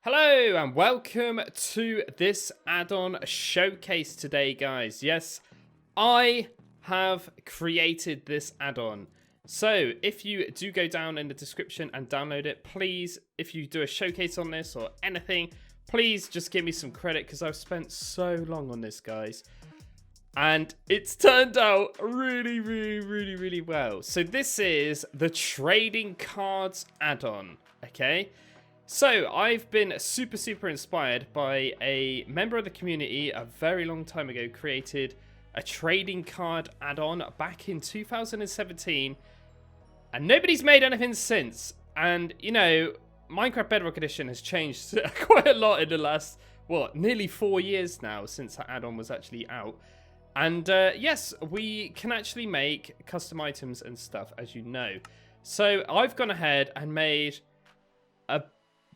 Hello and welcome to this add-on showcase today, guys. Yes, I have created this add-on. So if you do go down in the description and download it, please, if you do a showcase on this or anything, please just give me some credit because I've spent so long on this, guys. And it's turned out really well. So this is the trading cards add-on, okay? So I've been super inspired by a member of the community a very long time ago created a trading card add-on back in 2017, and nobody's made anything since. And you know, Minecraft Bedrock Edition has changed quite a lot in the last, what, nearly 4 years now since that add-on was actually out. And yes, we can actually make custom items and stuff, as you know. So I've gone ahead and made a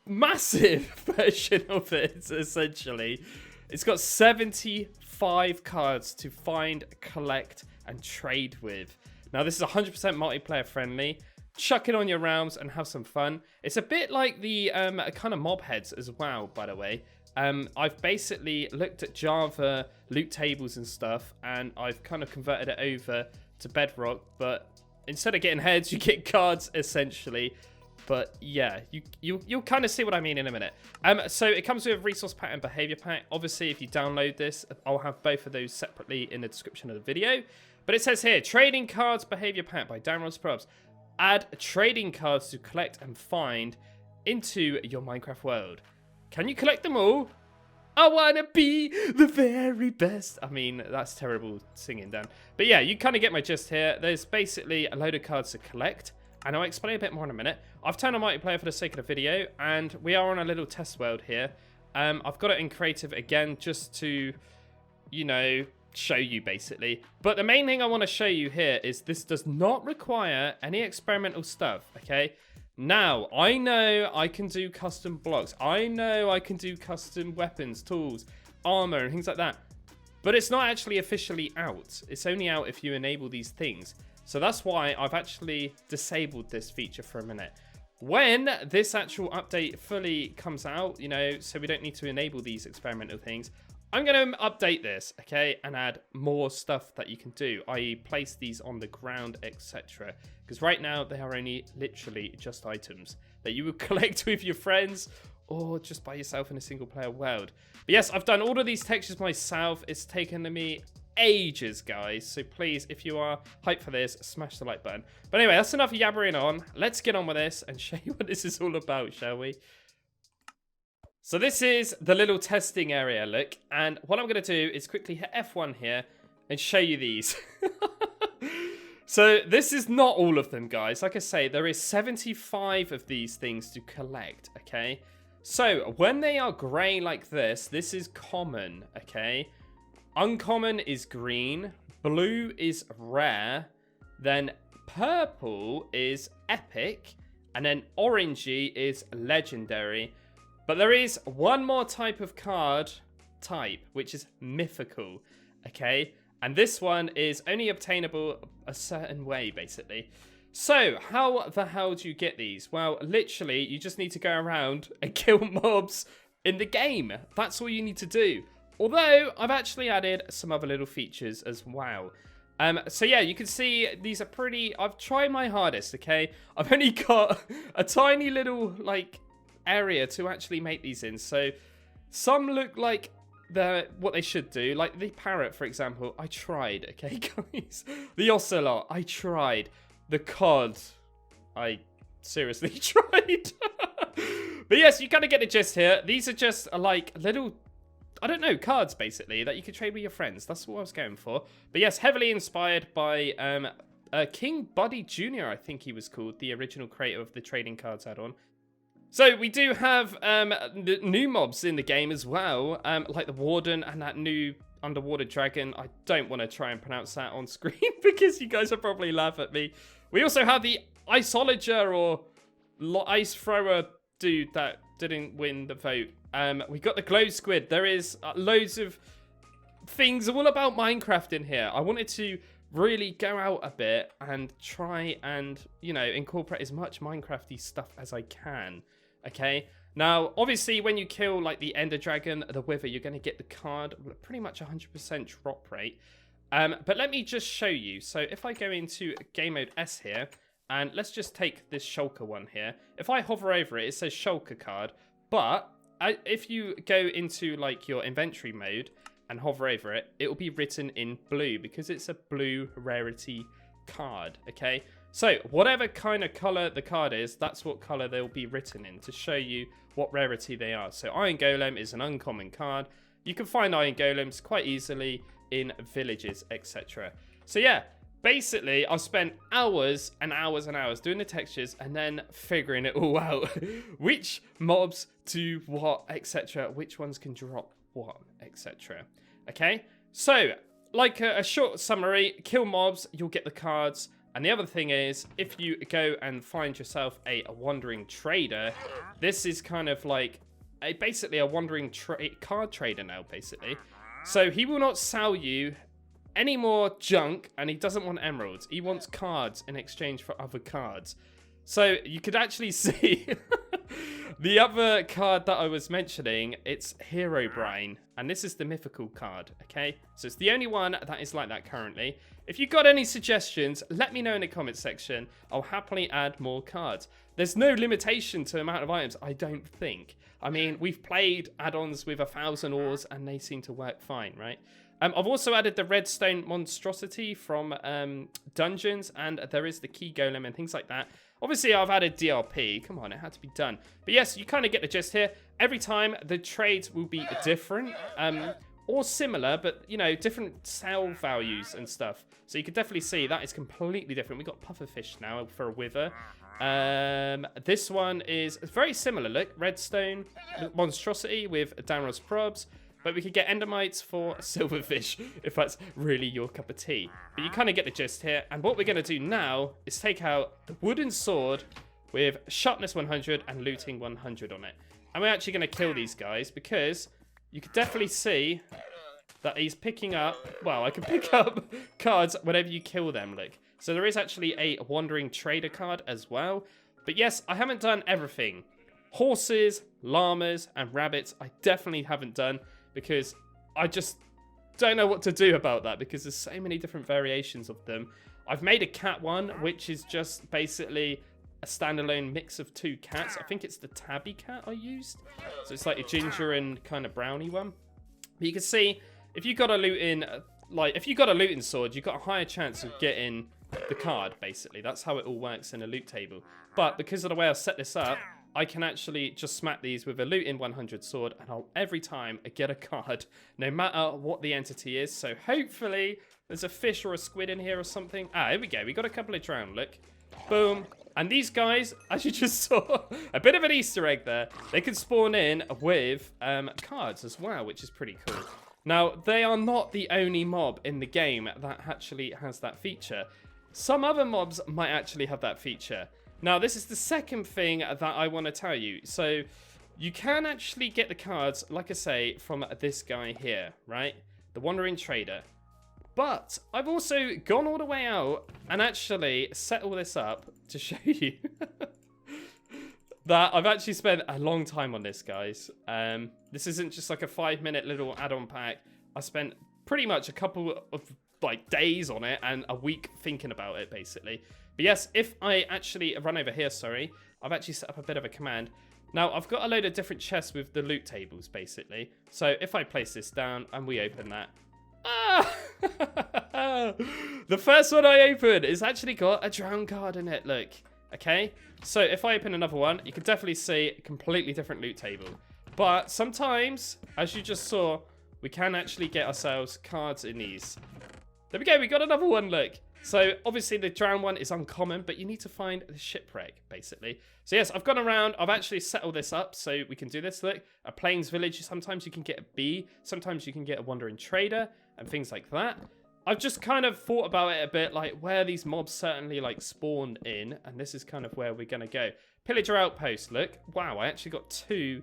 massive version of it, essentially. It's got 75 cards to find, collect, and trade with. Now, this is 100% multiplayer friendly. Chuck it on your realms and have some fun. It's a bit like the kind of mob heads as well, by the way. I've basically looked at Java loot tables and stuff, and I've kind of converted it over to Bedrock, but instead of getting heads, you get cards, essentially. But yeah, you'll kind of see what I mean in a minute. So it comes with a resource pack and behavior pack. Obviously, if you download this, I'll have both of those separately in the description of the video. But it says here, trading cards behavior pack by DanRobzProbz. Add trading cards to collect and find into your Minecraft world. Can you collect them all? I wanna be the very best. I mean, that's terrible singing, Dan. But yeah, you kind of get my gist here. There's basically a load of cards to collect, and I'll explain a bit more in a minute. I've turned on multiplayer for the sake of the video, and we are on a little test world here. I've got it in creative again just to, you know, show you basically. But the main thing I want to show you here is this does not require any experimental stuff, okay? Now, I know I can do custom blocks. I know I can do custom weapons, tools, armor, and things like that. But it's not actually officially out. It's only out if you enable these things. So that's why I've actually disabled this feature for a minute. When this actual update fully comes out, you know, so we don't need to enable these experimental things, I'm going to update this, okay, and add more stuff that you can do, i.e. place these on the ground, etc. Because right now they are only literally just items that you would collect with your friends or just by yourself in a single player world. But yes, I've done all of these textures myself. It's taken me ages, guys, so please, if you are hyped for this, smash the like button. But anyway, that's enough yabbering on. Let's get on with this and show you what this is all about, shall we? So this is the little testing area, look, and what I'm going to do is quickly hit F1 here and show you these. So this is not all of them, guys. Like I say, there is 75 of these things to collect, okay? So when they are grey like this is common, okay? Uncommon is green, blue is rare, then purple is epic, and then orangey is legendary. But there is one more type of card type, which is mythical, okay? And this one is only obtainable a certain way, basically. So, how the hell do you get these? Well, literally, you just need to go around and kill mobs in the game. That's all you need to do. Although, I've actually added some other little features as well. So yeah, you can see these are pretty... I've tried my hardest, okay? I've only got a tiny little, like, area to actually make these in. So, some look like what they should do. Like the parrot, for example. I tried, okay, guys? The ocelot, I tried. The cod, I seriously tried. But yes, you kind of get the gist here. These are just like little... I don't know, cards, basically, that you can trade with your friends. That's what I was going for. But yes, heavily inspired by King Buddy Jr., I think he was called, the original creator of the trading cards add-on. So we do have new mobs in the game as well, like the Warden and that new underwater dragon. I don't want to try and pronounce that on screen because you guys will probably laugh at me. We also have the Iceologer or ice thrower dude that didn't win the vote. We got the glow squid. There is loads of things all about Minecraft in here. I wanted to really go out a bit and try and, you know, incorporate as much Minecrafty stuff as I can. Okay. Now, obviously, when you kill like the Ender Dragon, the Wither, you're going to get the card with pretty much 100% drop rate. But let me just show you. So if I go into game mode S here, and let's just take this shulker one here. If I hover over it, it says shulker card. But if you go into like your inventory mode and hover over it, it will be written in blue because it's a blue rarity card, okay? So whatever kind of color the card is, that's what color they'll be written in to show you what rarity they are. So Iron Golem is an uncommon card. You can find Iron Golems quite easily in villages, etc. So yeah, basically I've spent hours and hours and hours doing the textures and then figuring it all out. Which mobs do what, etc. Which ones can drop what, etc. Okay, so like a short summary, kill mobs, you'll get the cards. And the other thing is, if you go and find yourself a wandering trader, this is kind of like basically a wandering card trader now, basically. So he will not sell you any more junk, and he doesn't want emeralds. He wants cards in exchange for other cards. So you could actually see the other card that I was mentioning, it's Herobrine, and this is the mythical card, okay? So it's the only one that is like that currently. If you've got any suggestions, let me know in the comment section. I'll happily add more cards. There's no limitation to the amount of items, I don't think. I mean, we've played add-ons with 1,000 ores, and they seem to work fine, right? I've also added the redstone monstrosity from dungeons, and there is the key golem and things like that. Obviously, I've added DRP. Come on, it had to be done. But yes, you kind of get the gist here. Every time, the trades will be different or similar, but, you know, different sale values and stuff. So you can definitely see that is completely different. We've got pufferfish now for a wither. This one is very similar. Look, redstone monstrosity with DanRobzProbz. But we could get endermites for silverfish if that's really your cup of tea. But you kind of get the gist here. And what we're going to do now is take out the wooden sword with sharpness 100 and looting 100 on it. And we're actually going to kill these guys because you could definitely see that he's picking up... Well, I can pick up cards whenever you kill them, look. So there is actually a wandering trader card as well. But yes, I haven't done everything. Horses, llamas, and rabbits I definitely haven't done, because I just don't know what to do about that because there's so many different variations of them. I've made a cat one, which is just basically a standalone mix of two cats. I think it's the tabby cat I used. So it's like a ginger and kind of brownie one. But you can see, if you got a looting, if you got a looting sword, you've got a higher chance of getting the card, basically. That's how it all works in a loot table. But because of the way I set this up, I can actually just smack these with a looting 100 sword, and I'll every time get a card, no matter what the entity is. So hopefully there's a fish or a squid in here or something. Ah, here we go. We got a couple of drowned. Look, boom. And these guys, as you just saw, a bit of an Easter egg there. They can spawn in with cards as well, which is pretty cool. Now, they are not the only mob in the game that actually has that feature. Some other mobs might actually have that feature. Now, this is the second thing that I want to tell you. So, you can actually get the cards, like I say, from this guy here, right? The Wandering Trader. But I've also gone all the way out and actually set all this up to show you that I've actually spent a long time on this, guys. This isn't just like a 5-minute little add-on pack. I spent pretty much a couple of like days on it and a week thinking about it, basically. But yes, if I actually run over here, sorry, I've actually set up a bit of a command. Now, I've got a load of different chests with the loot tables, basically. So if I place this down and we open that. Ah! The first one I opened is actually got a drown card in it, look. Okay, so if I open another one, you can definitely see a completely different loot table. But sometimes, as you just saw, we can actually get ourselves cards in these. There we go, we got another one, look. So, obviously, the drown one is uncommon, but you need to find the shipwreck, basically. So, yes, I've gone around. I've actually set all this up so we can do this. Look, a plains village. Sometimes you can get a bee. Sometimes you can get a wandering trader and things like that. I've just kind of thought about it a bit, like where these mobs certainly, like, spawn in. And this is kind of where we're going to go. Pillager outpost, look. Wow, I actually got 2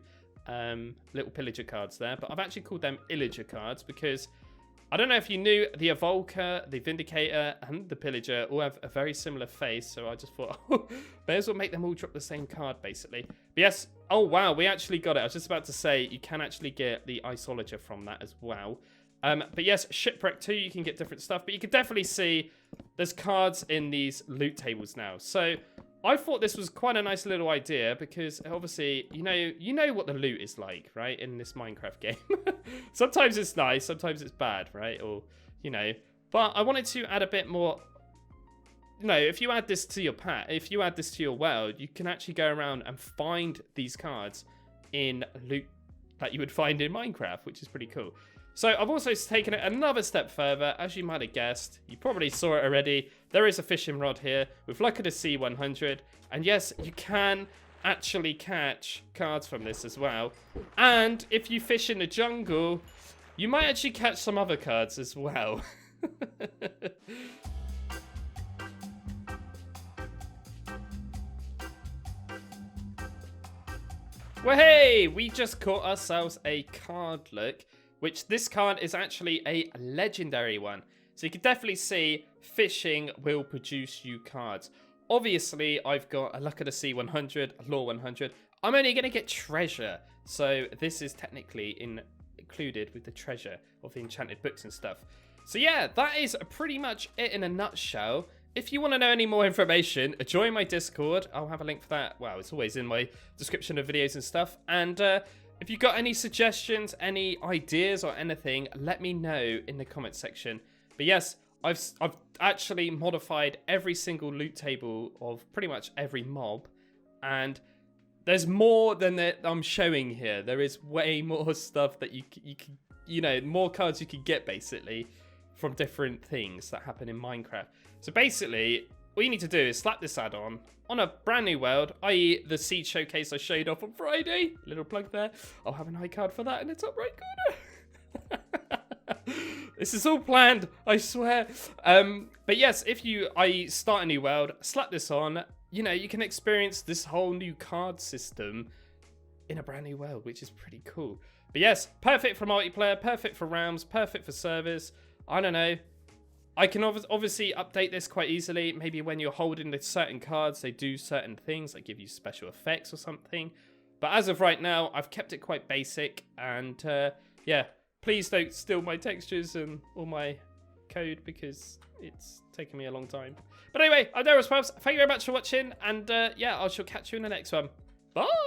little pillager cards there. But I've actually called them illager cards because I don't know if you knew, the Evolker, the Vindicator, and the Pillager all have a very similar face. So I just thought, oh, may as well make them all drop the same card, basically. But yes, oh wow, we actually got it. I was just about to say, you can actually get the Isolager from that as well. But yes, Shipwreck 2, you can get different stuff. But you can definitely see there's cards in these loot tables now. So I thought this was quite a nice little idea because obviously, you know what the loot is like, right? In this Minecraft game. Sometimes it's nice, sometimes it's bad, right? Or, but I wanted to add a bit more. If you add this to your if you add this to your world, you can actually go around and find these cards in loot that you would find in Minecraft, which is pretty cool. So I've also taken it another step further. As you might have guessed, you probably saw it already. There is a fishing rod here with Luck of the Sea 100. And yes, you can actually catch cards from this as well. And if you fish in the jungle, you might actually catch some other cards as well. Well, hey, we just caught ourselves a card look. Which this card is actually a legendary one. So you can definitely see fishing will produce you cards. Obviously, I've got a Luck of the Sea 100, a Lore 100. I'm only going to get treasure. So this is technically included with the treasure of the enchanted books and stuff. So yeah, that is pretty much it in a nutshell. If you want to know any more information, join my Discord. I'll have a link for that. Well, it's always in my description of videos and stuff. And if you've got any suggestions, any ideas or anything, let me know in the comment section. But yes, I've actually modified every single loot table of pretty much every mob. And there's more than I'm showing here. There is way more stuff that you can, more cards you can get basically from different things that happen in Minecraft. So basically, all you need to do is slap this add-on on a brand new world, i.e. the seed showcase I showed off on Friday. Little plug there. I'll have an iCard for that in the top right corner. This is all planned, I swear. But yes, if I start a new world, slap this on, you can experience this whole new card system in a brand new world, which is pretty cool. But yes, perfect for multiplayer, perfect for rounds, perfect for servers. I don't know. I can obviously update this quite easily. Maybe when you're holding the certain cards, they do certain things, that give you special effects or something. But as of right now, I've kept it quite basic. And yeah, please don't steal my textures and all my code because it's taken me a long time. But anyway, I'm DanRobzProbz. Thank you very much for watching. And yeah, I shall catch you in the next one. Bye!